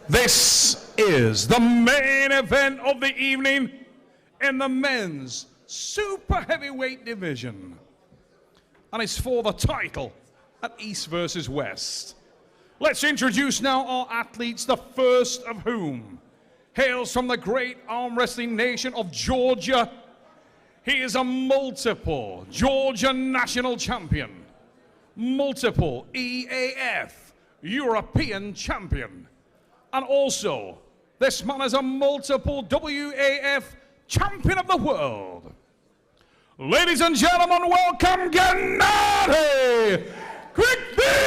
This is the main event of the evening in the men's super heavyweight division. And it's for the title at East versus West. Let's introduce now our athletes, the first of whom hails from the great arm wrestling nation of Georgia. He is a multiple Georgia national champion, multiple EAF European champion, and also this man is a multiple WAF champion of the world. Ladies and gentlemen, welcome Gennady Gennady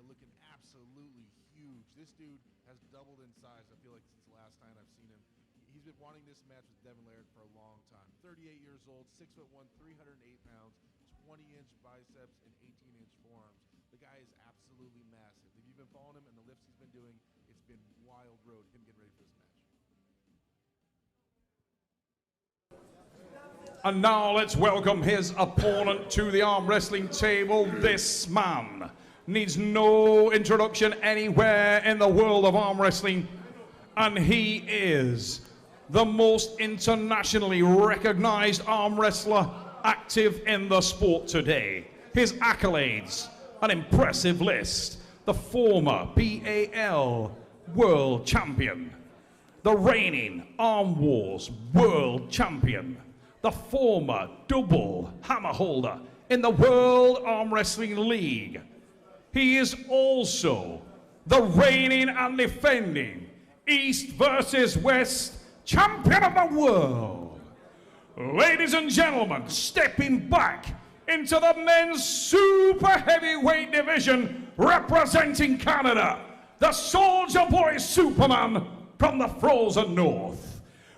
looking absolutely huge. This dude has doubled in size, I feel like, since the last time I've seen him. He's been wanting this match with Devin Laird for a long time. 38 years old, 6'1", 308 pounds, 20-inch biceps and 18-inch forearms. The guy is absolutely massive. If you've been following him and the lifts he's been doing, it's been wild road, him getting ready for this match. And now let's welcome his opponent to the arm wrestling table. This man needs no introduction anywhere in the world of arm wrestling, and he is the most internationally recognized arm wrestler active in the sport today. His accolades, an impressive list: the former BAL World Champion, the reigning Arm Wars World Champion, the former double hammer holder in the World Arm Wrestling League. He is also the reigning and defending East versus West champion of the world. Ladies and gentlemen, stepping back into the men's super heavyweight division representing Canada, the Soldier Boy Superman from the frozen north.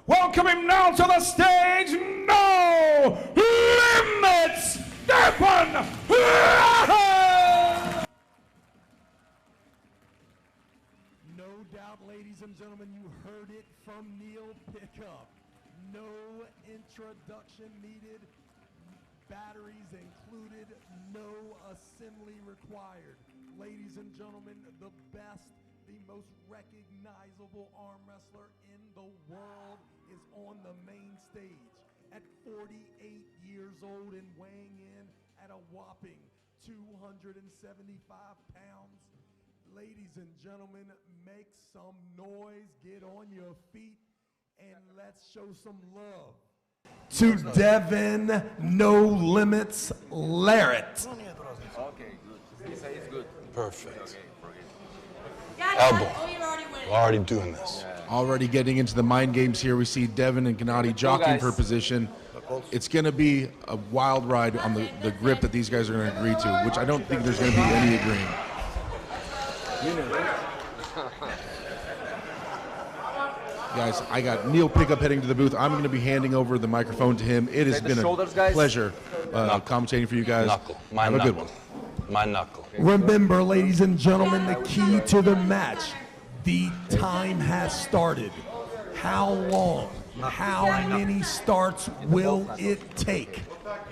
Welcome him now to the stage, No Limits, Devin! No doubt, ladies and gentlemen, you heard it from Neil Pickup. No introduction needed, batteries included, no assembly required. Ladies and gentlemen, the best, the most recognizable arm wrestler in the world is on the main stage at 48 years old and weighing in at a whopping 275 pounds. Ladies and gentlemen, make some noise, get on your feet, and let's show some love to Devin No Limits Laird. Okay, good. He said it's good. Perfect. Okay, Elbow. We're already doing this. Already getting into the mind games here. We see Devin and Gennady jockeying for position. It's going to be a wild ride on the grip that these guys are going to agree to, which I don't think there's going to be any agreeing. Guys, I got Neil Pickup heading to the booth. I'm going to be handing over the microphone to him. It has been a pleasure commentating for you guys. Knuckle. Have a good one. My knuckle. Remember, ladies and gentlemen, the key to the match. The time has started. How long, how many starts will it take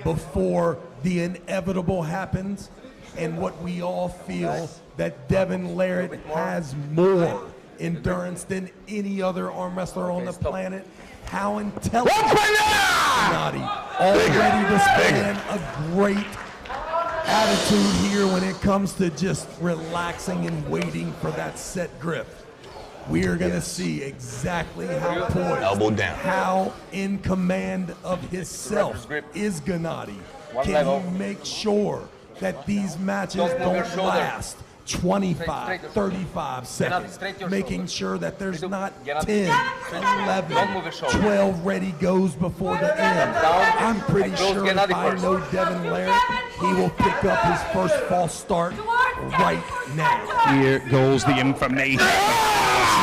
before the inevitable happens? And what we all feel that Devin Laird has more endurance than any other arm wrestler on the planet. How intelligent Gennady already displaying a great attitude here when it comes to just relaxing and waiting for that set grip. We are going to see exactly how poised, elbow down, how in command of himself is Gennady. Can he make sure that these matches don't last 25, 35 seconds, making sure that there's not 10, 11, 12 ready goes before the end. I'm pretty sure if I know Devin Laird, he will pick up his first false start right now. Here goes the information.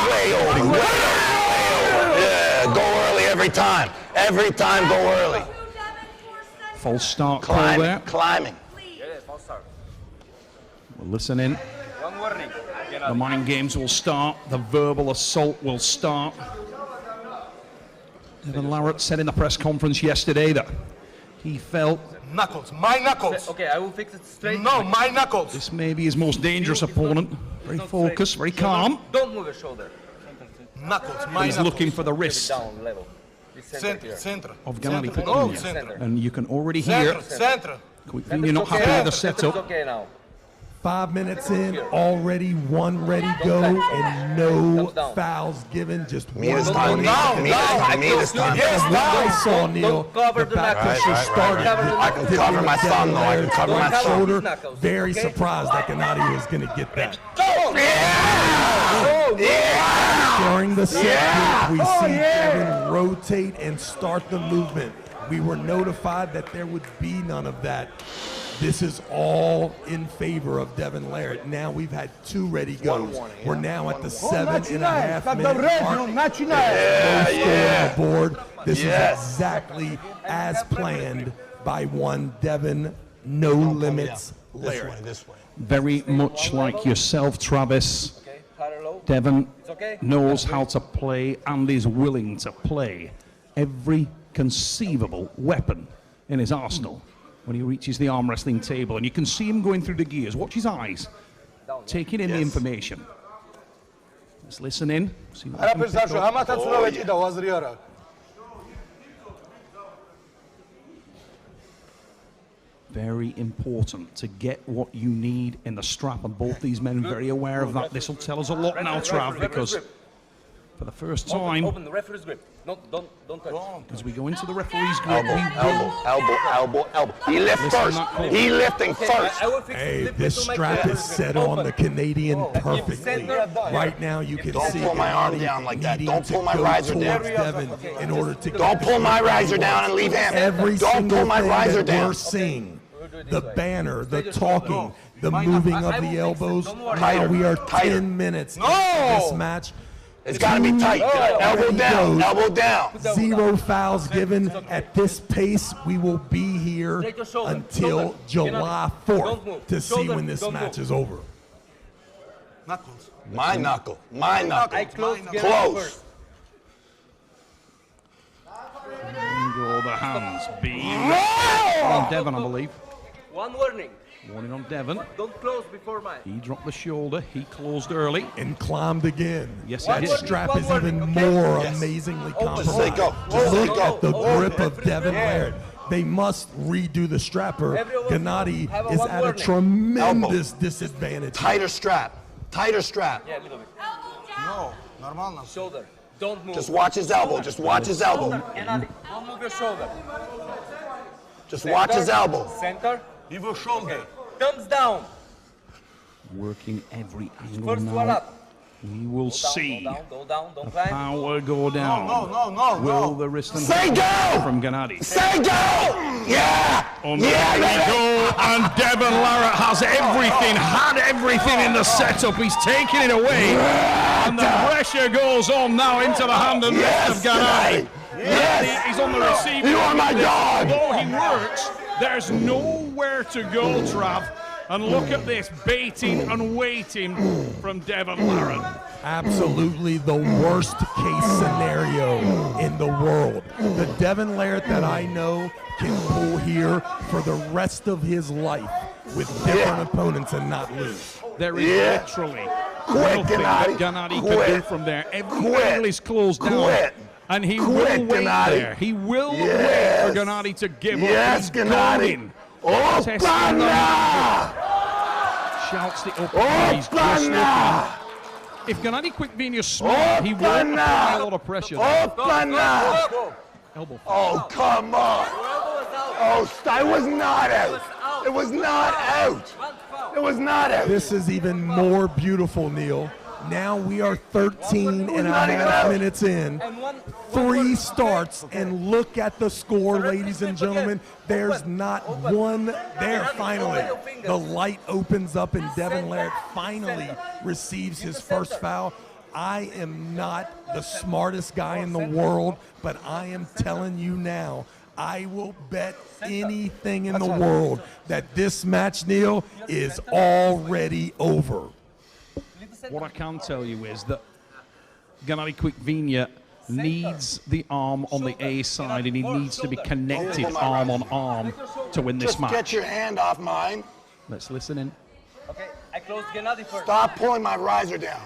Way over, way over. Yeah, go early every time. Every time, go early. False start call there. Climbing. We'll listen in. one warning. The mind games will start. The verbal assault will start. Devin Laird said in the press conference yesterday that he felt Knuckles. My knuckles. Okay, I will fix it straight. No, my knuckles. This may be his most dangerous opponent. Very focused, very calm. Don't move your shoulder. Knuckles. My He's knuckles. looking for the wrist Down level. This center Center. here. Center. of Gennady Center. No, Quick center. And you can already hear Center. Center. Quick Vina not happy with the Center's setup. okay now. 5 minutes in, already one ready go, and no fouls given. Just Me one this time. Down, Me down. this time. Me this time. Yes, What I saw, Neil, don't cover the the back knuckles. pusher Right, started. right, right. I can cover my thumb, though. I can cover my Right thumb. shoulder. Very surprised that Gennady was going to get that. During the set, we see Devin rotate and start the movement. We were notified that there would be none of that. This is all in favor of Devin Larratt. Now we've had 2 ready goes. We're now at the 7.5 minute mark. Yeah, yeah. On the board. This Yes. is exactly as planned by one Devin No Limits Larratt. This way. Very much like yourself, Travis. Okay, parallel. Devin okay. knows how to play and is willing to play every conceivable weapon in his arsenal when he reaches the arm wrestling table. And you can see him going through the gears. Watch his eyes, taking in the information. Let's listen in. See what we can pick up. Very important to get what you need in the strap, and both these men very aware of that. This will tell us a lot now, Trav, because for the first time, Open the referee's grip. No, don't touch. as we go into the referee's grip, we Elbow. He lift Listen, first. not cool. He lifting first. I will fix Hey, it. this strap is set on the Canadian perfectly. Right now, you can Don't see pull my arm Gennady down like that. needing Don't to pull my go riser towards down. Devin in order to get Don't pull my riser down and leave him. every Don't single pull my thing riser that down. we're seeing. The banner, the talking, the moving of the elbows. Now Tighter, we are tighter. 10 minutes into this match. It's got to be tight. Elbow down. Elbow down. 0 fouls given. At this pace, we will be here until July 4th to see when this match is over. Knuckles. My knuckle. My knuckle. I close. Close. go the hands. Be on Devin, I believe. One warning. Warning on Devin. Don't close before mine. He dropped the shoulder. He closed early. And climbed again. Yes, that he did. strap is even more amazingly compromised. Let go. Just Let look go. at the grip of Devin Larratt. They must redo the strapper. Gennady is at a tremendous disadvantage. Tighter strap. Tighter strap. Yeah, a little bit. No, normal. Shoulder. Don't move. Just watch his elbow. Just watch his elbow. Don't move your shoulder. Just watch his elbow. Center. Его shoulder. Thumbs down. Working every angle First one now. up. We will see Go down. Don't climb. power go down. No. Will the wrist and Say go! from Gennady? Say go! Yeah! On Yeah, there we baby! go, and Devin Larratt has everything, had everything in the setup. He's taking it away, and the pressure goes on now into the hand and wrist of Gennady. Yes! He's on the receiving. You are my end of this. dog! Although he works, there's nowhere to go, Trav. And look at this, baiting and waiting from Devin Larratt. Absolutely the worst case scenario in the world. The Devin Larratt that I know can pull here for the rest of his life with different opponents and not lose. There is Yeah. literally Quit, nothing that Gennady. Gennady could Quit. do from there. Every Quit. angle is closed down. Quit. And he Quit, will wait Gennady. there. He will wait Yes. for Gennady to give Yes, up. He's Gennady. going. Testing the Opana! shouts the upper. He's just looking. Opana! If Gennady Quick is smart, he will apply a lot of pressure. Opana! Elbow. Oh, come on. Oh, it was not out. It was not out. It was not out. This is even more beautiful, Neil. Now we are 13 and a half minutes in. 3 starts, and look at the score, ladies and gentlemen. There's not one there. Finally, the light opens up, and Devin Larratt finally receives his first foul. I am not the smartest guy in the world, but I am telling you now, I will bet anything in the world that this match, Neil, is already over. What I can tell you is that Gennady Quick needs the arm on the A side, and he needs to be connected arm on arm to win this Just match. get your hand off mine. Let's listen in. Okay, I close Gennady first. Stop pulling my riser down.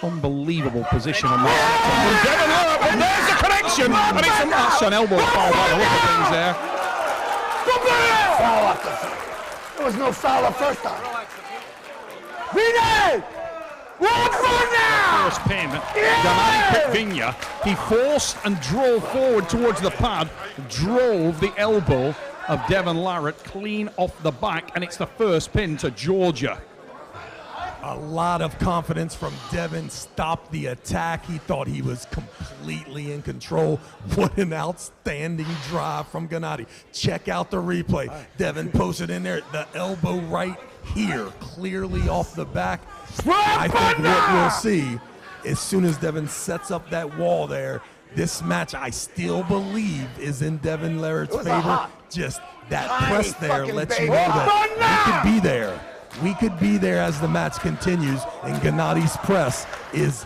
Unbelievable position on that. Devin Lara, but there's the connection, and it's a match on elbow foul by the look of things there. Foul off the first. There was no foul the first time. First pin, Gennady Quickvinia, he forced and drove forward towards the pad, drove the elbow of Devin Larratt clean off the back, and it's the first pin to Georgia. A lot of confidence from Devin, stopped the attack. He thought he was completely in control. What an outstanding drive from Gennady. Check out the replay. Devin posted in there, the elbow right here, clearly off the back. I think what we'll see, as soon as Devin sets up that wall there, this match I still believe is in Devin Larratt's favor. Just that press there lets you know that we could be there. We could be there as the match continues, and Gennady's press is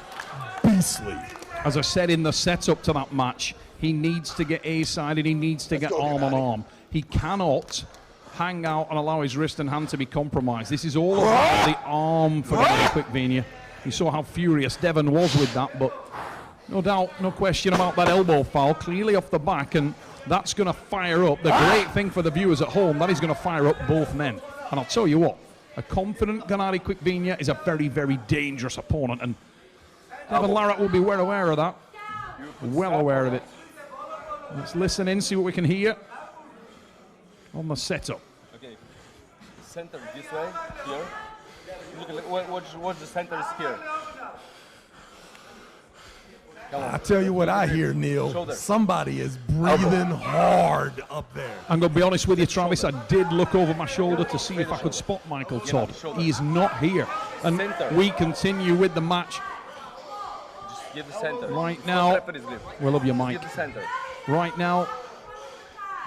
beastly. As I said in the setup to that match, he needs to get A-side and he needs to get arm on arm. He cannot hang out and allow his wrist and hand to be compromised. This is all about the arm for Gennady Quickvinia. You saw how furious Devin was with that, but no doubt, no question about that elbow foul, clearly off the back, and that's going to fire up. The great thing for the viewers at home, that is going to fire up both men. And I'll tell you what, a confident Gennady Quickvinia is a very, very dangerous opponent, and Devin Larratt will be well aware of that. Well aware of it. Let's listen in, see what we can hear on the setup. Okay, center this way, here. Look, watch the center is here. I tell you what I hear, Neil. Shoulder. Somebody is breathing hard up there. I'm going to be honest with you, Travis. I did look over my shoulder to see if I could spot Michael Todd. He is not here. And Center. we continue with the match Just give the center. right now. Referee's grip. We love you, Give Mike. the center. Right now,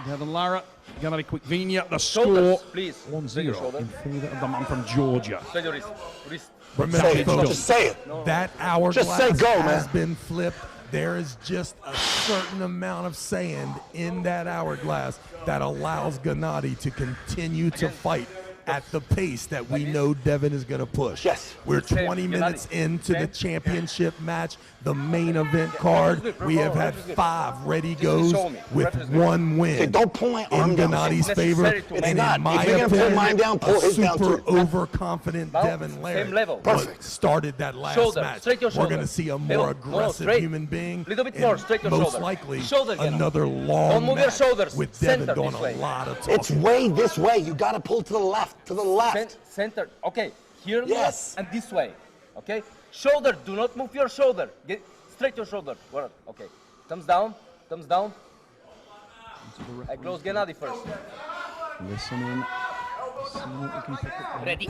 Devin Larratt, Gennady Quickvinia, the score Shoulders, please. 1-0 Shoulder. in favor of the man from Georgia. Straight your wrist. Wrist. Remember, Say it. folks, Just say it. that hourglass Just say go, has man. been flipped. There is just a certain amount of sand in that hourglass that allows Gennady to continue to fight at the pace that we know Devin is going to push. Yes. We're Same, 20 Gennady. minutes into the Same. championship match, the main event card. We have had 5 ready goes show me. with Referee's grip. 1 win. Okay, don't pull my arm in down. Gennady's It's favor, necessary to- and It's not. in my If you're gonna pull opinion, mine down, pull a his down super too. overconfident Now, Devin same Larratt level. Perfect. started that last Shoulder, match. straight your We're shoulder. going to see a Middle. more No, aggressive straight. human being. Little bit and more, straight your most shoulder. likely Shoulder, Gennady. another long Don't move your match shoulders. with Devin Center doing this a way. lot of talking. It's way this way. You got to pull to the left. To the left. Center. Okay. Here Yes. and this way. Okay. Shoulder. Do not move your shoulder. Get straight your shoulder. Well, okay. Thumbs down. Thumbs down. I close Gennady first. Listen in. See what we can pick up. Ready.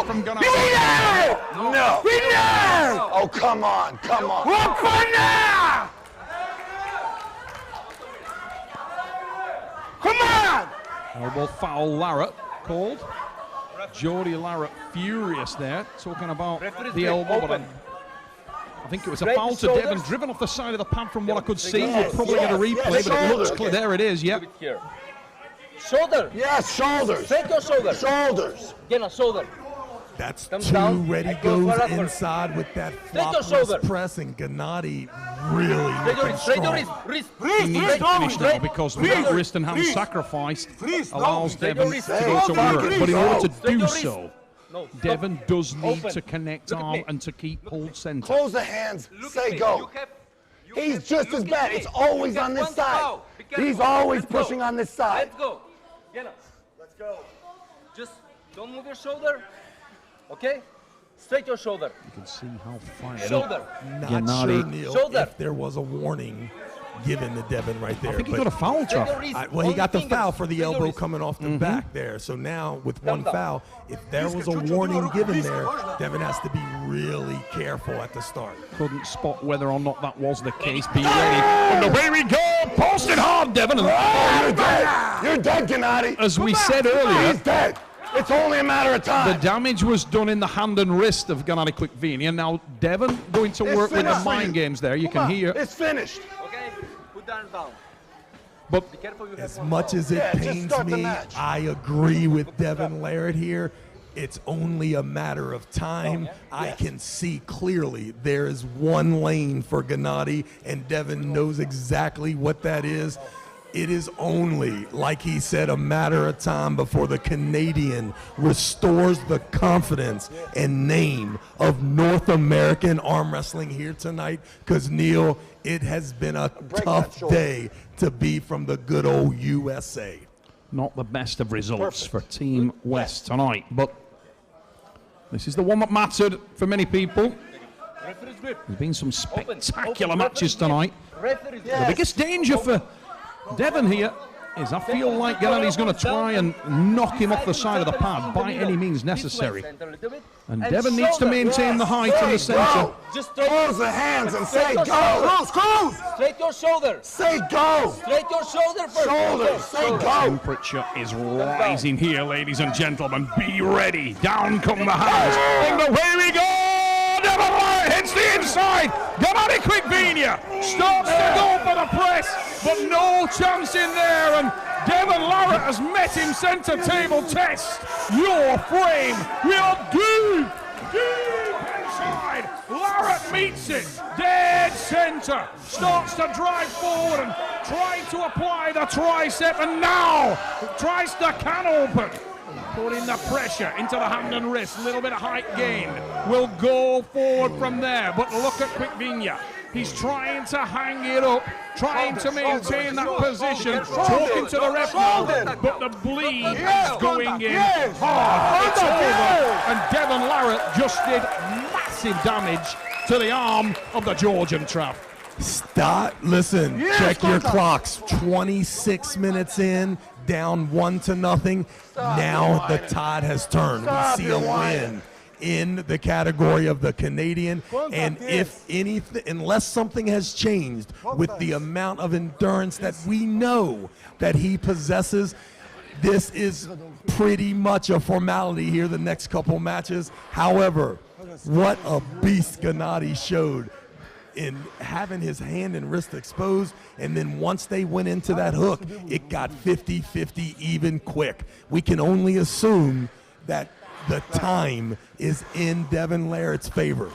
From Gennady. No. Oh, come on. Come on. Come on. Elbow foul, Larratt called. Jody Larratt furious there, talking about Referee's the grip, elbow. But open. I think it was a Straight foul to shoulders. Devin, driven off the side of the pad from what I could see. Yes, We'll probably get a yes, replay, yes, but it looks shoulder. clear. There it is, yeah. Leave it here. Shoulder. Yes, shoulders. Straight your shoulder. Shoulders. Genna, shoulder. That's Thumbs 2 down. ready I close goes wherever. inside with that your flopless shoulder. press, and Gennady really Straight your looking wrist. Straight your strong. wrist. He needs to finish now because without wrist and hand sacrifice allows Straight Devin your to wrist. go to Straight work. your But in order to Straight do your wrist. so, No, stop. Devin does need Open. to connect Look at arm me. and to keep hold center. Close the hands. Look Say at me. go. You have- He's have- just look as at bad. me. It's always You have on this one side. foul. Be careful. He's always Let's go. pushing on this side. Let's go. Genna. Let's go. Just don't move your shoulder. Okay? Straight your shoulder. You can see how fired Shoulder. up Not Gennady. sure, Neil, Shoulder. if there was a warning given to Devin right there. I think he but- got a foul, Straight your Trav. wrist. Well, he Only got the fingers. foul for the Straight your elbow wrist. coming off the back there. So now with one Down. foul, if there was a warning given there, Devin has to be really careful at the start. Couldn't spot whether or not that was the case. Be ready. And away we go. Posted hard, Devin. And You're dead. You're dead, Gennady. as we said earlier, He's dead. It's only a matter of time. The damage was done in the hand and wrist of Gennady Quickvenia. Now, Devon going to work with the mind games there. You can hear. It's finished. Okay, put that down. But Be careful, you As have much as it just pains start the me, match. I agree with Devin Larratt here. It's only a matter of time. I can see clearly there is one lane for Gennady, and Devin knows exactly what that is. It is only, like he said, a matter of time before the Canadian restores the confidence and name of North American arm wrestling here tonight. Because, Neil, it has been a tough day to be from the good old USA. not the best of results for Team West tonight. But this is the one that mattered for many people. There's been some spectacular matches tonight. The biggest danger for Devon here is I feel like Gennady's going to try and knock him off the side of the pad by any means necessary. And Devon needs to maintain the height in the center. Just straight, Close the hands and say your go. Close. straight your shoulder. Say go. Straight your shoulder first. Shoulder. Say go. Temperature is rising here, ladies and gentlemen. Be ready. Down come the hands. And away we go. Devon Larratt hits the inside. Gennady Quickvenia starts to go for the press, but no chance in there. And Devon Larratt has met him center table test. Your frame will deep inside. Larratt meets it. Dead center. Starts to drive forward and try to apply the tricep. And now tries the can open. Putting the pressure into the hand and wrist. A little bit of height gain. Will go forward from there. But look at Quickvenia. He's trying to hang it up, trying to maintain that position, talking to the ref now, but the bleed is going in hard. It's over, and Devon Larratt just did massive damage to the arm of the Georgian Trav. Stop. Listen, check your clocks. 26 minutes in, down 1-0. Now the tide has turned. We see a win in the category of the Canadian, and if anything, unless something has changed with the amount of endurance that we know that he possesses, this is pretty much a formality here the next couple matches. However, what a beast Gennady showed in having his hand and wrist exposed, and then once they went into that hook, it got 50-50 even quick. We can only assume that the time is in Devon Larratt's favor.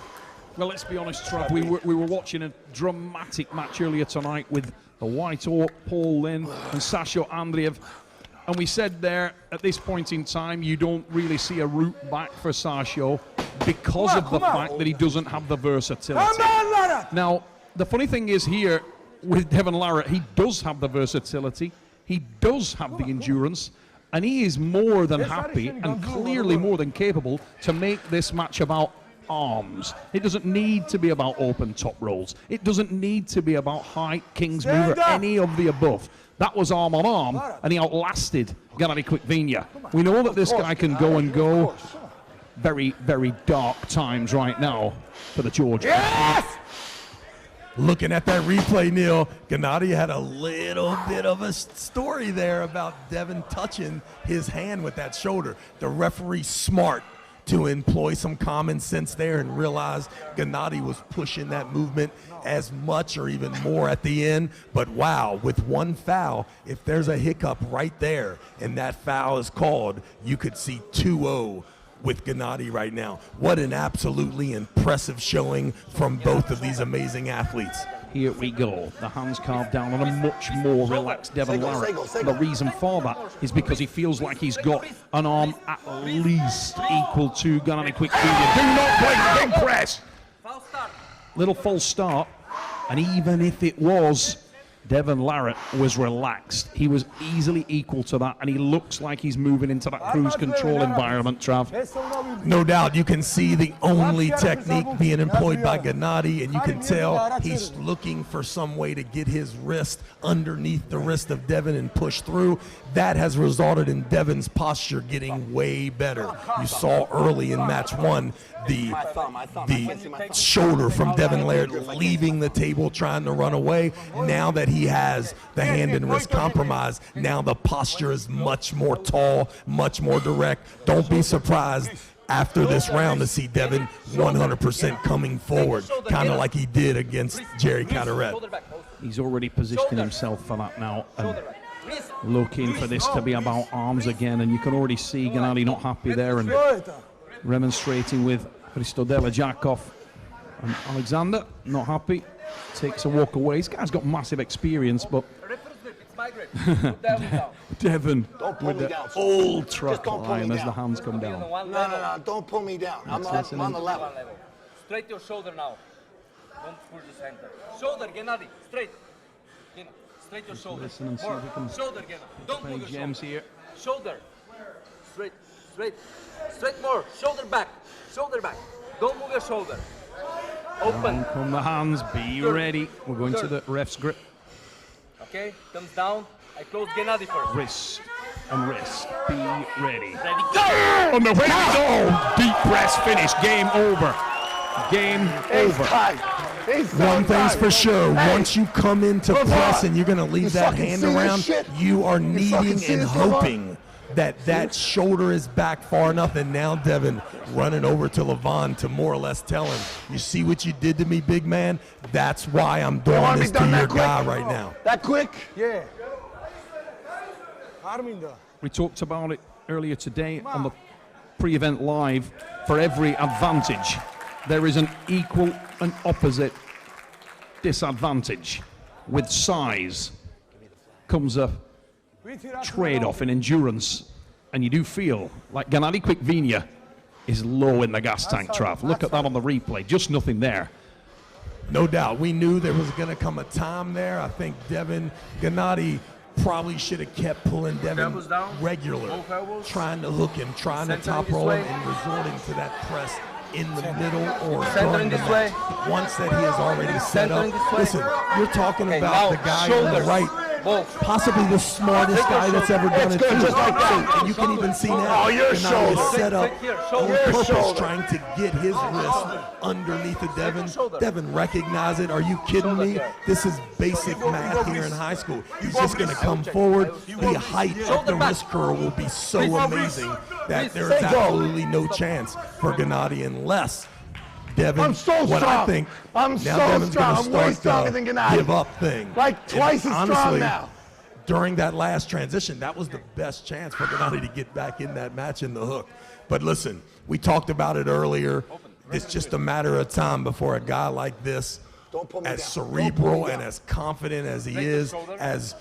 Well, let's be honest, Trav, we were watching a dramatic match earlier tonight with the White Hawk, Paul Lynn, and Sasha Andreev. And we said there, at this point in time, you don't really see a route back for Sasha because of the fact that he doesn't have the versatility. Now, the funny thing is here with Devon Larratt, he does have the versatility, he does have the endurance, and he is more than happy and clearly more than capable to make this match about arms. It doesn't need to be about open top rolls. It doesn't need to be about height, king's move, or any of the above. That was arm on arm, and he outlasted Gennady Quickvenia. We know that this guy can go and go. Very, very dark times right now for the Georgians. Looking at that replay, Neil, Gennady had a little bit of a story there about Devon touching his hand with that shoulder. The referee smart to employ some common sense there and realize Gennady was pushing that movement as much or even more at the end. But wow, with one foul, if there's a hiccup right there and that foul is called, you could see 2-0 with Gennady right now. What an absolutely impressive showing from both of these amazing athletes. Here we go. The hands carved down on a much more relaxed Devon Larratt. The reason for that is because he feels like he's got an arm at least equal to Gennady Quickvenia. Do not play the big press. Little false start. And even if it was, Devon Larratt was relaxed. He was easily equal to that, and he looks like he's moving into that cruise control environment, Trav. No doubt, you can see the only technique being employed by Gennady, and you can tell he's looking for some way to get his wrist underneath the wrist of Devon and push through. That has resulted in Devon's posture getting way better. You saw early in match one the shoulder from Devon Larratt leaving the table trying to run away. Now that he he has the hand and wrist compromise. Now the posture is much more tall, much more direct. Don't be surprised after this round to see Devin 100% coming forward, kind of like he did against Jerry Carteret. He's already positioning himself for that now, and looking for this to be about arms again. And you can already see Gennady not happy there and remonstrating with Hristo Delajakov. And Alexander not happy, takes a walk away. This guy's got massive experience, but Devin with the ultra climb as the hands come down. No, don't pull me down. I'm on the level. Straight your shoulder now. Don't push the center. Shoulder, Gennady, straight. Straight your shoulder. Listen and see More. if we can Shoulder, Gennady. Don't move your gems shoulder. here. Shoulder. Straight, straight. Straight more. Shoulder back. Shoulder back. Don't move your shoulder. Open. Down come the hands, be ready. We're going to the ref's grip. Okay, thumbs down. I close Gennady first. Wrist and wrist, be ready. Ready, go! And the way we go! Deep press finish, game over. Game over. One thing's for sure, once you come into press and you're going to leave that hand around, you are needing and hoping that that shoulder is back far enough. And now Devin running over to Levon to more or less tell him, you see what you did to me, big man? That's why I'm doing this to your guy right now. That quick? Yeah. We talked about it earlier today on the pre-event live. For every advantage, there is an equal and opposite disadvantage. With size comes a trade-off in endurance, and you do feel like Gennady Quickvinia is low in the gas tank, Trav. Look at that on the replay, just nothing there. No doubt, we knew there was going to come a time there. I think Gennady probably should have kept pulling Devin regular, trying to hook him, trying to top roll him, and resorting to that press in the middle or during the match. Once that he has already set up. Listen, you're talking about the guy on the right, possibly the smartest guy that's ever done it too. And you can even see now, Gennady is set up on purpose, trying to get his wrist underneath the Devin. Devin recognize it. Are you kidding me? This is basic math here in high school. He's just going to come forward. The height of the wrist curl will be so amazing that there's absolutely no chance for Gennady unless Devin, I'm so what strong. I think, I'm now so Devin's strong. going to I'm way start stronger the than Gennady. give up thing. Like twice as strong honestly, now. During that last transition, that was the best chance for Gennady to get back in that match in the hook. But listen, we talked about it earlier. It's just a matter of time before a guy like this, as cerebral and as confident as he is, as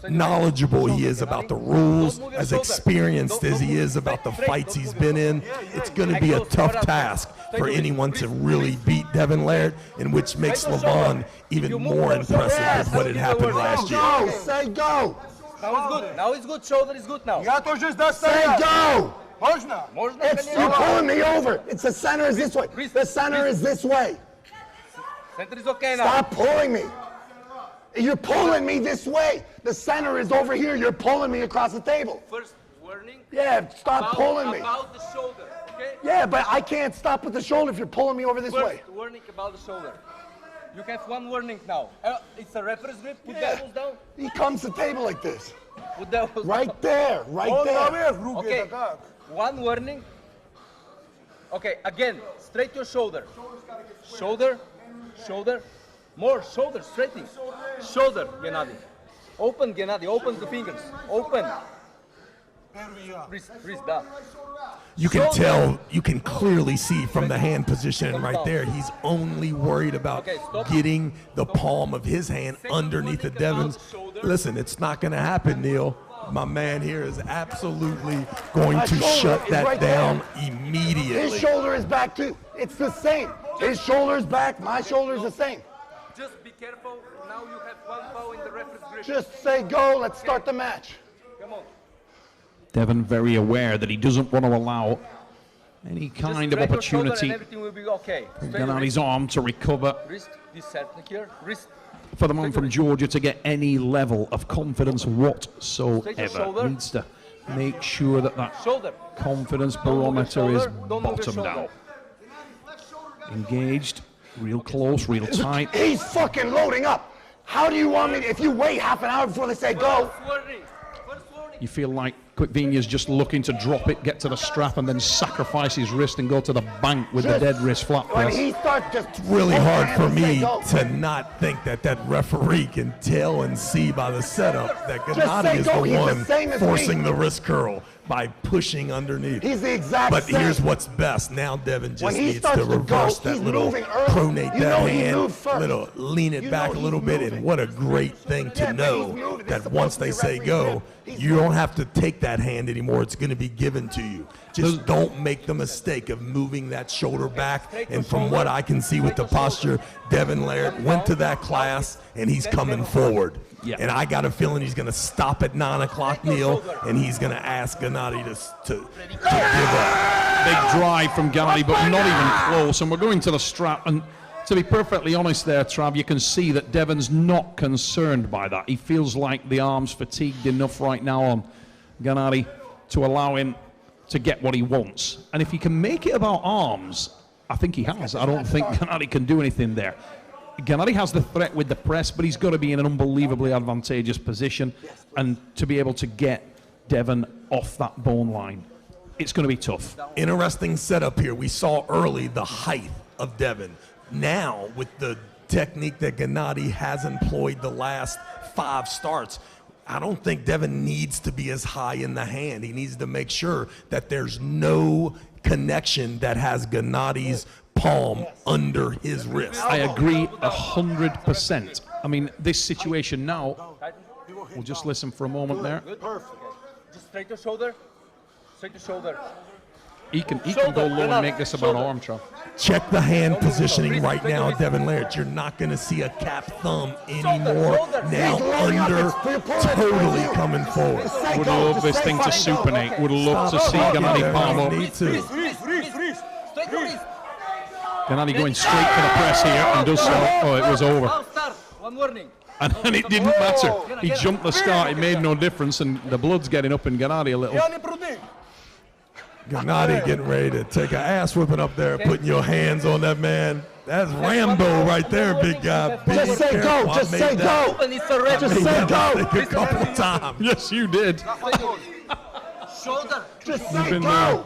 knowledgeable he is about the rules, as experienced as he is about the fights he's been in, it's going to be a tough task for anyone to really beat Devin Laird, and which makes Levon even more impressive with what had happened last year. Go, say go. Now it's good. Now it's good. Shoulder is good now. Say go. You're pulling me over. It's the center is this way. The center is this way. Center is okay now. Stop pulling me. You're pulling me this way. The center is over here. You're pulling me across the table. First warning. Yeah, stop pulling me. About the shoulder, okay? Yeah, but I can't stop with the shoulder if you're pulling me over this way. First warning about the shoulder. You have one warning now. It's a referee's grip. Put the elbows down. He comes to the table like this. Put the elbows down. Right there, right there. Okay, one warning. Okay, again, straight your shoulder. Shoulder, shoulder. More shoulder, straightening. Shoulder, Gennady. Open, Gennady. Open the fingers. Open. Wrist, down. You can tell, you can clearly see from the hand position right there, he's only worried about getting the palm of his hand underneath the Devin's. Listen, it's not going to happen, Neil. My man here is absolutely going to shut that down immediately. His shoulder is back too. It's the same. His shoulder is back. My shoulder is the same. Just be careful. Now you have one foul in the referee's grip. Just say go. Let's start the match. Come on. Devin very aware that he doesn't want to allow any kind of opportunity and everything will be okay. for Gennady's arm to recover. Wrist, this setting here. Wrist. For the man from Georgia to get any level of confidence whatsoever, needs to make sure that that confidence barometer is bottomed out. Engaged, real close, real tight. He's fucking loading up. How do you want me, if you wait half an hour before they say go? You feel like Quickvinia's just looking to drop it, get to the strap, and then sacrifice his wrist and go to the bank with the dead wrist flat When press. he starts just Really hard for me go. to not think that that referee can tell and see by the setup that Gennady say is go. He's the the one same as me. forcing the wrist curl by pushing underneath. He's the exact But same. here's what's best. Now Devin When just he needs starts to to go, reverse that he's little, moving early. pronate You that know he hand, moved first. little lean it You back a know little he's bit, moving. and what a great thing to Yeah, but he's know moving. It's that supposed once to they be say referee go, driven. He's you don't have to take that hand anymore. It's going to be given to you. Just don't make the mistake of moving that shoulder back. And from what I can see with the posture, Devin Laird went to that class, and he's coming forward. Yeah. And I got a feeling he's going to stop at 9 o'clock, Neil, and he's going to ask Gennady to give up. Big drive from Gennady, but not even close. And we're going to the strap. And to be perfectly honest there, Trav, you can see that Devin's not concerned by that. He feels like the arm's fatigued enough right now on Gennady to allow him to get what he wants. And if he can make it about arms, I think he has. I don't think Gennady can do anything there. Gennady has the threat with the press, but he's got to be in an unbelievably advantageous position and to be able to get Devin off that bone line. It's going to be tough. Interesting setup here. We saw early the height of Devin. Now, with the technique that Gennady has employed the last 5 starts, I don't think Devin needs to be as high in the hand. He needs to make sure that there's no connection that has Gennady's palm under his wrist. I agree 100%. I mean, this situation now, we'll just listen for a moment there. Perfect. Just straight to shoulder. Straight to shoulder. He can go low and make this about arm, Trav. Check the hand positioning right now, Devin Laird. You're not going to see a cap thumb anymore. Now under, totally coming forward. Would love this thing to supinate. Would love to see Gennady palm up. Need to. Straight to wrist. Gennady going straight for the press here and does so. Oh, it was over. Now start. One warning. And then it didn't matter. He jumped the start. It made no difference, and the blood's getting up in Gennady a little. Gennady getting ready to take an ass whipping up there, putting your hands on that man. That's Rambo right there, big guy. Just say go. Just say go. Open is already. Just say go. A couple times. Yes, you did. Shoulder. Just say been go.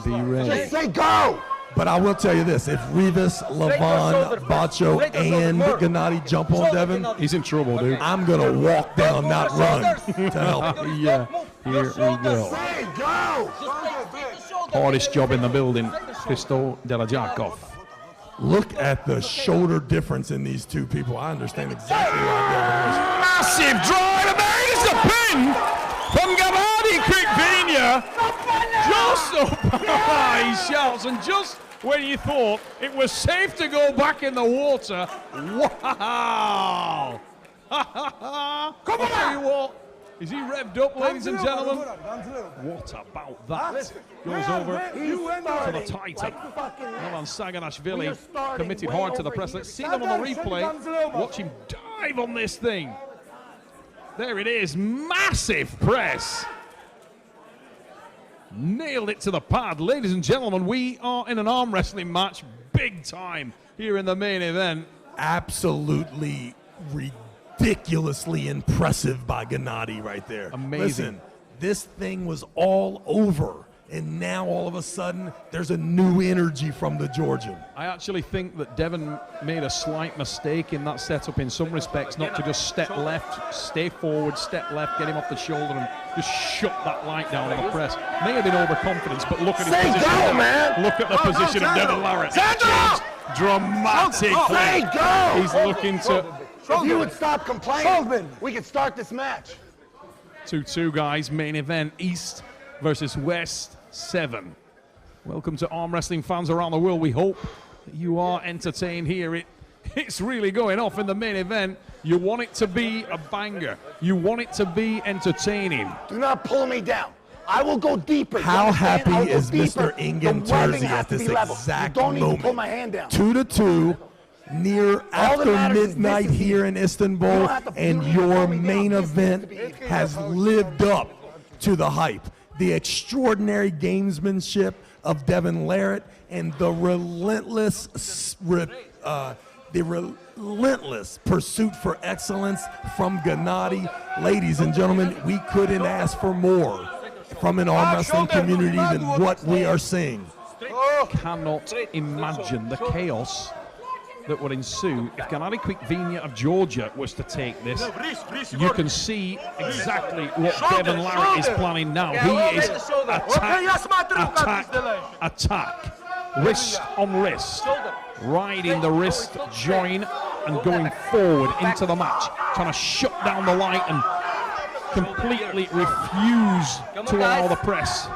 Be ready. Just say go. But I will tell you this, if Rivas, Levon, Bacho, and Gennady jump on Devin, He's in trouble, dude. I'm going to walk down, not run, to help. Yeah, here we go. Say go. Hardest job in the building, Christo Delajakov. Look at the shoulder difference in these two people. I understand exactly why Massive drive, and there is the pin from Gennady Quickvinia. Just up high, he shouts, and just when you thought it was safe to go back in the water, wow! Come on! You what? Is he revved up, ladies and gentlemen? What about that? Goes over to the Titan. Milan Saganashvili committed hard to the press. Let's see them on the replay. Watch him dive on this thing. There it is, massive press. Nailed it to the pad. Ladies and gentlemen, we are in an arm wrestling match, big time, here in the main event. Absolutely ridiculously impressive by Gennady right there. Amazing. Listen, this thing was all over, and now all of a sudden there's a new energy from the Georgian. I actually think that Devin made a slight mistake in that setup in some respects, not to just step left, stay forward, step left, get him off the shoulder and just shut that light down on the press. May have been overconfidence, but look at his Say position. go, man. Look at the position of Devin Larratt. Dramatically. Say go. He's looking to... If you would stop complaining, we could start this match. 2-2, guys, main event, East versus West 7. Welcome to arm wrestling fans around the world. We hope that you are entertained here. It's really going off in the main event. You want it to be a banger. You want it to be entertaining. Do not pull me down. I will go deeper. You How understand? I will happy go is deeper. Mr. Ingen The webbing Terzi has at to this be level. exact You don't need to pull moment? my hand down. 2-2, near All that after matters is midnight this is here in You Istanbul, don't have to- and you don't your have to pull me main down. This event needs to be- has lived up to the hype. The extraordinary gamesmanship of relentless pursuit for excellence from Gennady. Ladies and gentlemen, we couldn't ask for more from an arm wrestling community than what we are seeing. Cannot imagine the chaos that would ensue if Gennady Quickvinia of Georgia was to take this. You can see exactly what Devon Larratt is planning now. He is attack, wrist on wrist, riding the wrist join and going forward into the match, trying to shut down the light and completely refuse to allow the press.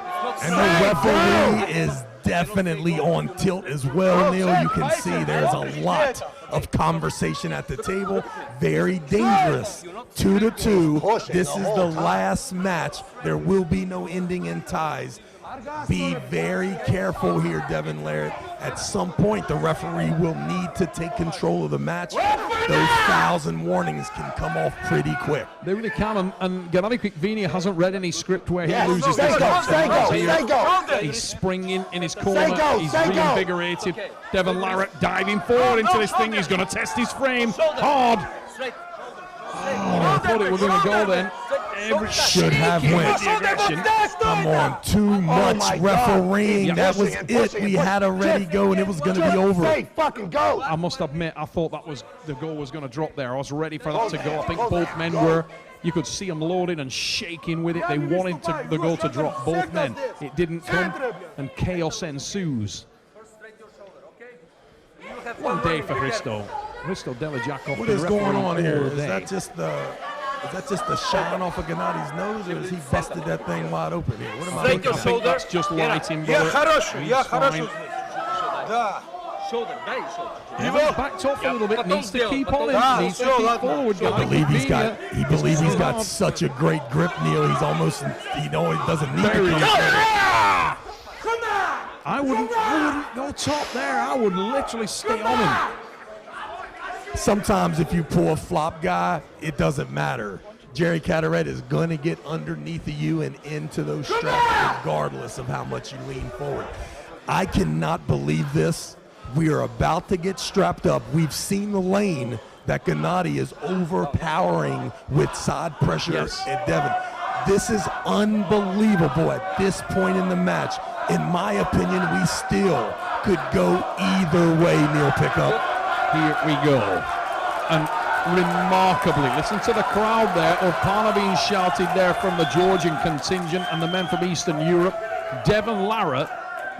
And the referee is definitely on tilt as well, Neil. You can see there's a lot of conversation at the table. Very dangerous. 2-2. This is the last match. There will be no ending in ties. Be very careful here, Devon Larratt. At some point, the referee will need to take control of the match. Those fouls and warnings can come off pretty quick. They really can, and Gennady Quickvinia hasn't read any script where he loses this match. He's springing in his corner, he's reinvigorated. Devon Larratt diving forward into this thing, he's going to test his frame hard. I thought it was going to go then. Should have went. Come on, too much refereeing. That was it. We had a ready go, and it was going to be over. I must admit, I thought that was the goal was going to drop there. I was ready for that to go. I think both men were. You could see them loading and shaking with it. They wanted the goal to drop. Both men. It didn't come, and chaos ensues. One day for Hristo Delajakov. What is going on here? Is that just the shine off of Gennady's nose, or is he busted that thing wide open here? What am I looking I think that's just lighting. He's backed off a little bit. Needs to keep on it. Needs to keep forward. I believe he's got such a great grip, Neil. He's almost, he doesn't need to come forward. I wouldn't go top there. I would literally stay on him. Sometimes if you pull a flop guy, it doesn't matter. Jerry Carteret is going to get underneath of you and into those straps regardless of how much you lean forward. I cannot believe this. We are about to get strapped up. We've seen the lane that Gennady is overpowering with side pressure at Devon. This is unbelievable at this point in the match. In my opinion, we still could go either way, Neil Pickup. Here we go. And remarkably, listen to the crowd there. Opana being shouted there from the Georgian contingent and the men from Eastern Europe. Devon Larratt,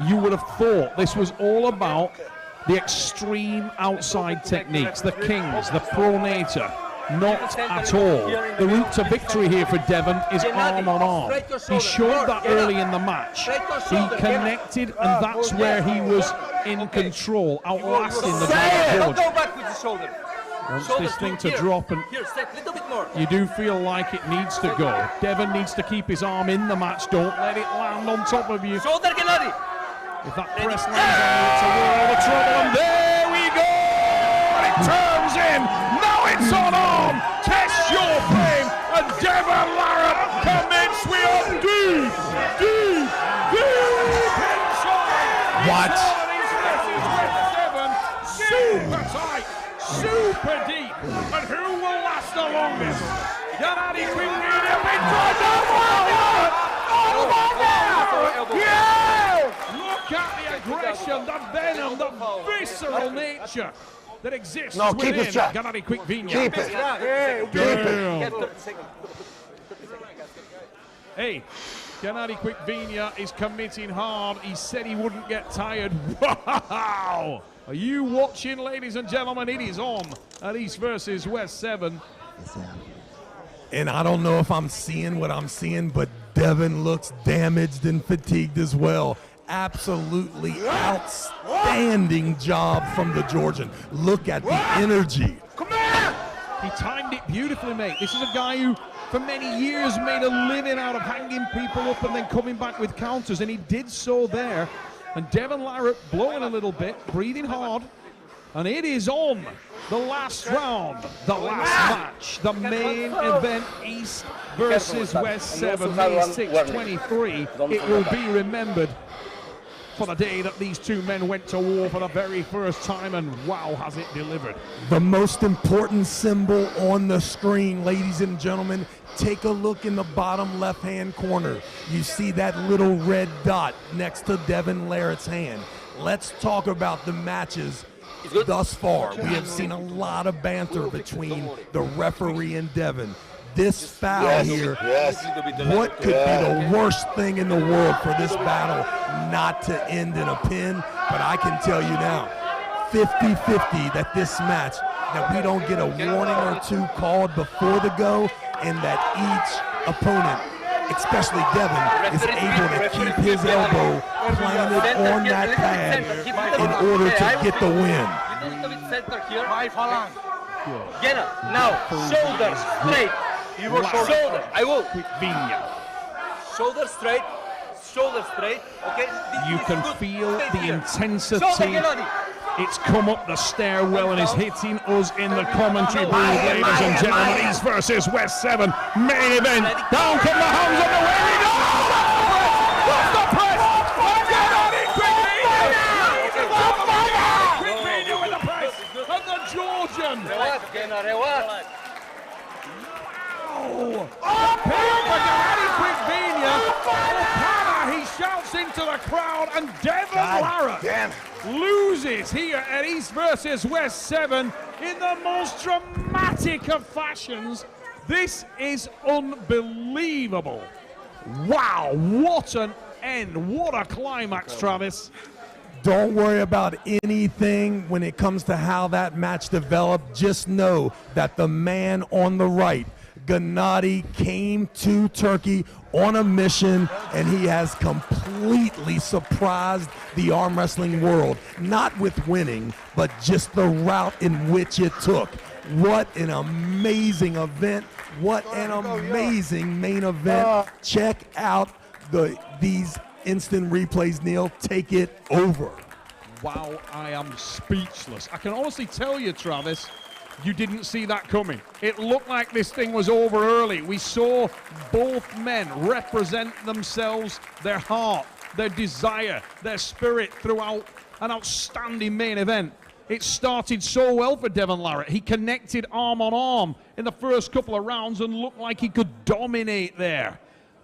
you would have thought this was all about the extreme outside techniques, the kings, the pronator. Not at all. The route to victory here for Devon is arm on arm. He showed that early in the match. He connected, and that's where he was in control, outlasting the George. Wants this thing to drop, and you do feel like it needs to go. Devon needs to keep his arm in the match. Don't let it land on top of you. If that press lands on you, it's a world of trouble, and there we go! And it turns in. Now it's on arm. Test your frame, and Devon Larratt commits. We are deep inside. Watch. Super tight, super deep, and who will last the longest? Gennady Quickvinia. Look at the aggression, the venom, the visceral nature that exists within Gennady Quickvinia. Keep it. Hey, Gennady Quickvinia is committing hard. He said he wouldn't get tired. Wow! Are you watching, ladies and gentlemen? It is on at East versus West 7. And I don't know if I'm seeing what I'm seeing, but Devon looks damaged and fatigued as well. Absolutely outstanding job from the Georgian. Look at the energy. He timed it beautifully, mate. This is a guy who, for many years, made a living out of hanging people up and then coming back with counters, and he did so there. And Devon Larratt blowing a little bit, breathing hard. And it is on the last round, the last match, the main event, East versus West 7, May 6, 23. It will be remembered for the day that these two men went to war for the very first time, and wow, has it delivered. The most important symbol on the screen, ladies and gentlemen, take a look in the bottom left-hand corner. You see that little red dot next to Devin Larratt's hand. Let's talk about the matches thus far. We have seen a lot of banter between the referee and Devin. This foul here, what could be the worst thing in the world for this battle not to end in a pin? But I can tell you now, 50-50 that this match, that we don't get a warning or two called before the go, and that each opponent, especially Devin, is able to keep his elbow planted on that pad in order to get the win. Now, shoulders straight. Shoulder, I will. Shoulder straight, okay? You can feel the intensity. It's come up the stairwell and is hitting us in the commentary booth, ladies and gentlemen. East versus West 7, main event. Down come the hounds on the way. We go! What's the press? Quick with the press. And the Georgian. He shouts into the crowd, and Devin Larratt loses here at East versus West 7 in the most dramatic of fashions. This is unbelievable. Wow, what an end. What a climax, Travis. Don't worry about anything when it comes to how that match developed. Just know that the man on the right, Gennady, came to Turkey on a mission, and he has completely surprised the arm wrestling world, not with winning, but just the route in which it took. What an amazing event. What an amazing main event. Check out these instant replays, Neil. Take it over. Wow, I am speechless. I can honestly tell you, Travis, you didn't see that coming. It looked like this thing was over early. We saw both men represent themselves, their heart, their desire, their spirit throughout an outstanding main event. It started so well for Devin Larratt. He connected arm on arm in the first couple of rounds and looked like he could dominate there.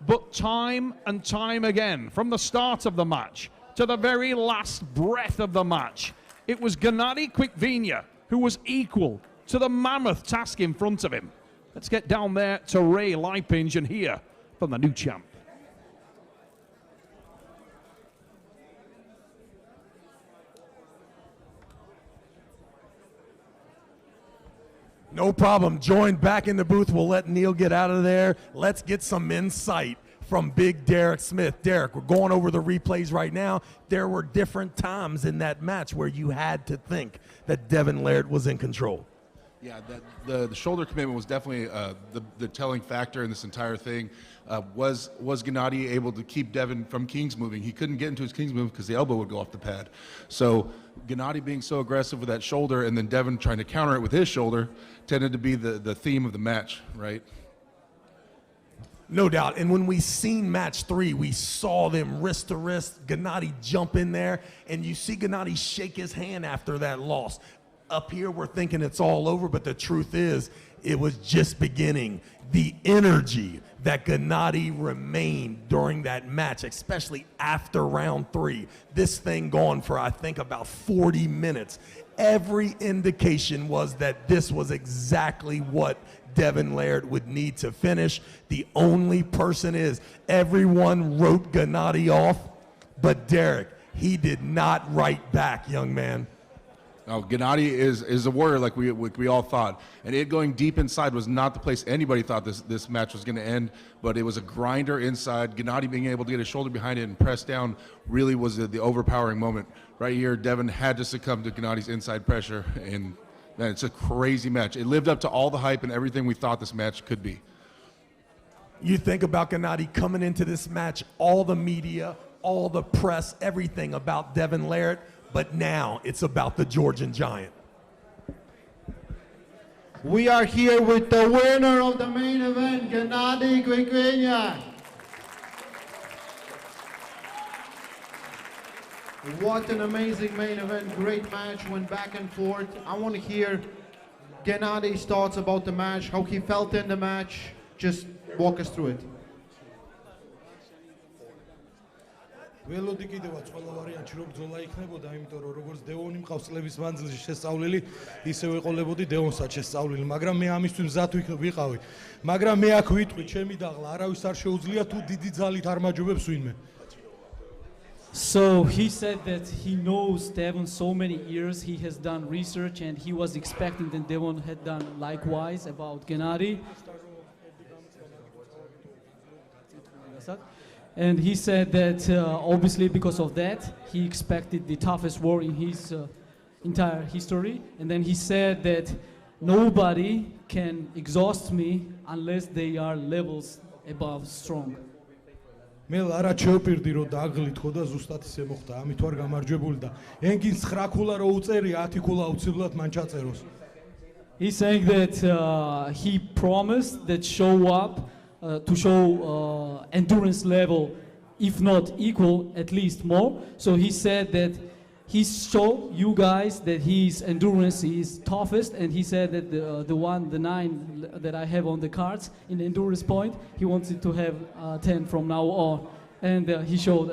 But time and time again, from the start of the match to the very last breath of the match, it was Gennady Quickvinia who was equal to the mammoth task in front of him. Let's get down there to Ray Lipinge and hear from the new champ. No problem. Joined back in the booth. We'll let Neil get out of there. Let's get some insight from Big Derek Smith. Derek, we're going over the replays right now. There were different times in that match where you had to think that Devin Larratt was in control. Yeah, the shoulder commitment was definitely the telling factor in this entire thing. Was Gennady able to keep Devin from King's moving? He couldn't get into his King's move because the elbow would go off the pad. So Gennady being so aggressive with that shoulder and then Devin trying to counter it with his shoulder tended to be the theme of the match, right? No doubt. And when we seen match 3, we saw them wrist to wrist, Gennady jump in there, and you see Gennady shake his hand after that loss. Up here, we're thinking it's all over, but the truth is, it was just beginning. The energy that Gennady remained during that match, especially after round 3, this thing gone for, I think, about 40 minutes. Every indication was that this was exactly what Devin Larratt would need to finish. The only person is, everyone wrote Gennady off, but Derek, he did not write back, young man. No, Gennady is a warrior like we all thought. And it going deep inside was not the place anybody thought this match was going to end, but it was a grinder inside. Gennady being able to get his shoulder behind it and press down really was the overpowering moment. Right here, Devin had to succumb to Gennady's inside pressure, and man, it's a crazy match. It lived up to all the hype and everything we thought this match could be. You think about Gennady coming into this match, all the media, all the press, everything about Devin Larratt, but now it's about the Georgian Giant. We are here with the winner of the main event, Gennady Quickvinia. What an amazing main event. Great match, went back and forth. I want to hear Gennady's thoughts about the match, how he felt in the match. Just walk us through it. ველოდი კიდევაც ყველა ვარიანტში რო ბრძოლა იქნებოდა, იმიტომ რომ როგორც დევონი მყავს წლების მანძილში შესწავლილი, ისე ვეყოლებოდი დევონსაც შესწავლილი, მაგრამ მე ამისთვის მზად ვიყავი. მაგრამ მე აქ ვიტყვი, ჩემი დაღლა, არავის არ შეუძლია თუ დიდი ძალით არ მაჯობებს ვინმე. So he said that he knows Devon so many years, he has done research and he was expecting that Devon had done likewise about Gennady. And he said that obviously because of that, he expected the toughest war in his entire history. And then he said that nobody can exhaust me unless they are levels above strong. მე არა შევპირდი რომ დაგლით ხო და ზუსტად ისე მოხდა, ამით ვარ გამარჯვებული და ენგინს 9 ქულა რო უწერია 10 ქულა აუცილებლად მან ჩაწეროს. He's saying that he promised that show up to show endurance level, if not equal, at least more. So he said that he showed you guys that his endurance is toughest, and he said that the 9 that I have on the cards in the endurance point, he wanted to have 10 from now on, and he showed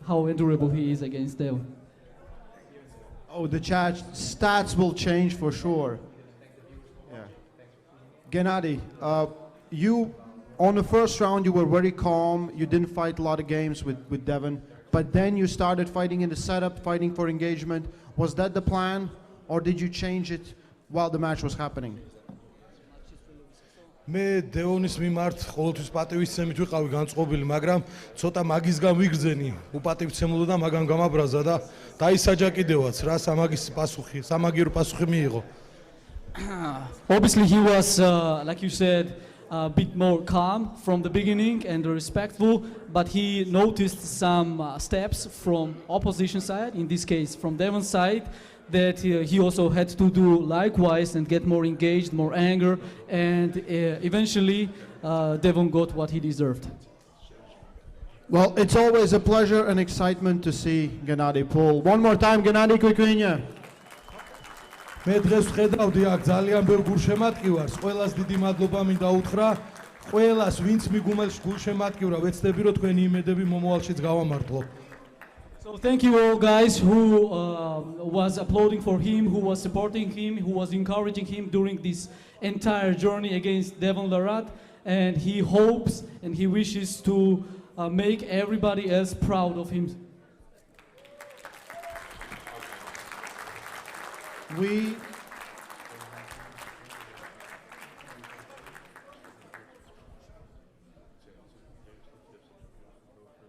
how endurable he is against them. Oh, the chat stats will change for sure. Yeah. Gennady, you on the first round you were very calm. You didn't fight a lot of games with Devon, but then you started fighting in the setup, fighting for engagement. Was that the plan, or did you change it while the match was happening? მე დევონის მიმართ ყოველთვის პატივისცემით ვიყავი განწყობილი, მაგრამ ცოტა მაგისგან ვიგრძენი, უპატივცემულო და მაგან გამაბრაზა და დაისაჯა კიდევაც რა სამაგის პასუხი, სამაგირო პასუხი მიიღო. Obviously he was, like you said, a bit more calm from the beginning and respectful, but he noticed some steps from opposition side, in this case from Devon's side, that he also had to do likewise and get more engaged, more anger, and eventually Devon got what he deserved. Well, it's always a pleasure and excitement to see Gennady pull. One more time, Gennady Kuikuinia. მე დღეს ვხედავდი აქ ძალიან ბევრ გულშემატკივარს, ყველას დიდი მადლობა მინდა უთხრა, ყველას ვინც მიგუმელს გულშემატკივრა, ვეცდები რომ თქვენი იმედები მომავალშიც გავამართლო. So thank you all guys who was applauding for him, who was supporting him, who was encouraging him during this entire journey against Devon Larratt, and he hopes and he wishes to make everybody else proud of him.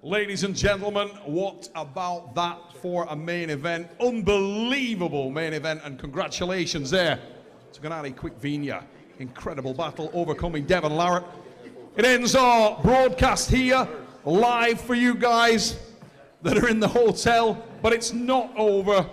Ladies and gentlemen, what about that for a main event? Unbelievable main event, and congratulations there to Gennady Kuikuinia. Incredible battle overcoming Devon Larratt. It ends our broadcast here, live for you guys that are in the hotel, but it's not over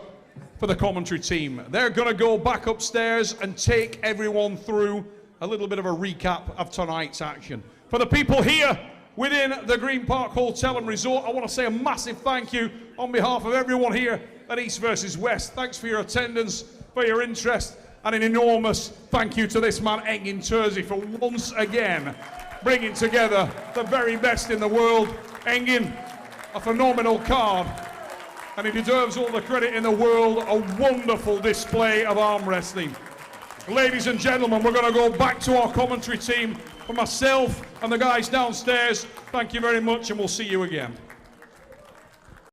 for the commentary team. They're going to go back upstairs and take everyone through a little bit of a recap of tonight's action. For the people here within the Green Park Hotel and Resort, I want to say a massive thank you on behalf of everyone here at East versus West. Thanks for your attendance, for your interest, and an enormous thank you to this man, Engin Terzi, for once again bringing together the very best in the world. Engin, a phenomenal card, and he deserves all the credit in the world. A wonderful display of arm wrestling. Ladies and gentlemen, we're going to go back to our commentary team. For myself and the guys downstairs, thank you very much, and we'll see you again.